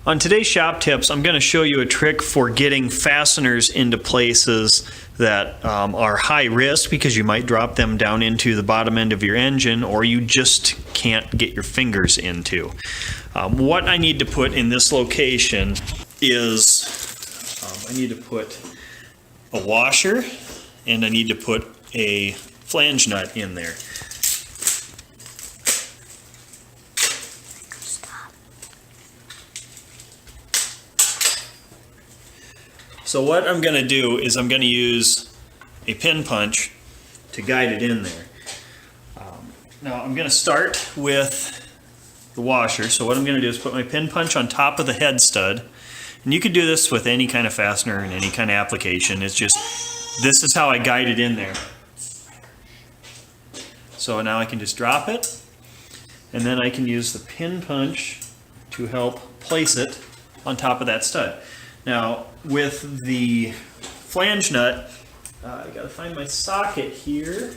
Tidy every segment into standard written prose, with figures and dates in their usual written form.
On today's shop tips, I'm going to show you a trick for getting fasteners into places that are high risk because you might drop them down into the bottom end of your engine or you just can't get your fingers into. What I need to put in this location is I need to put a washer and I need to put a flange nut in there. So what I'm going to do is I'm going to use a pin punch to guide it in there. Now I'm going to start with the washer. So what I'm going to do is put my pin punch on top of the head stud. And you could do this with any kind of fastener and any kind of application. It's just, this is how I guide it in there. So now I can just drop it. And then I can use the pin punch to help place it on top of that stud. Now, with the flange nut, I gotta find my socket here.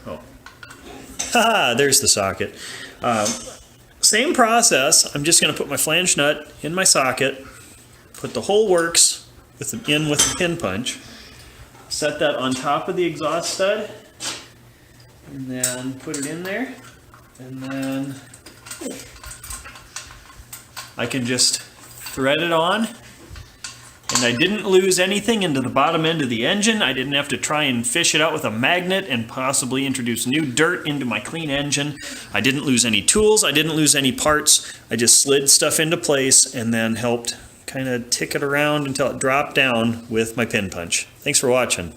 Oh, there's the socket. Same process. I'm just gonna put my flange nut in my socket, put the whole works in with the pin punch, set that on top of the exhaust stud, and then put it in there, and then I can just thread it on, and I didn't lose anything into the bottom end of the engine. I didn't have to try and fish it out with a magnet and possibly introduce new dirt into my clean engine. I didn't lose any tools, I didn't lose any parts. I just slid stuff into place and then helped kind of tick it around until it dropped down with my pin punch. Thanks for watching.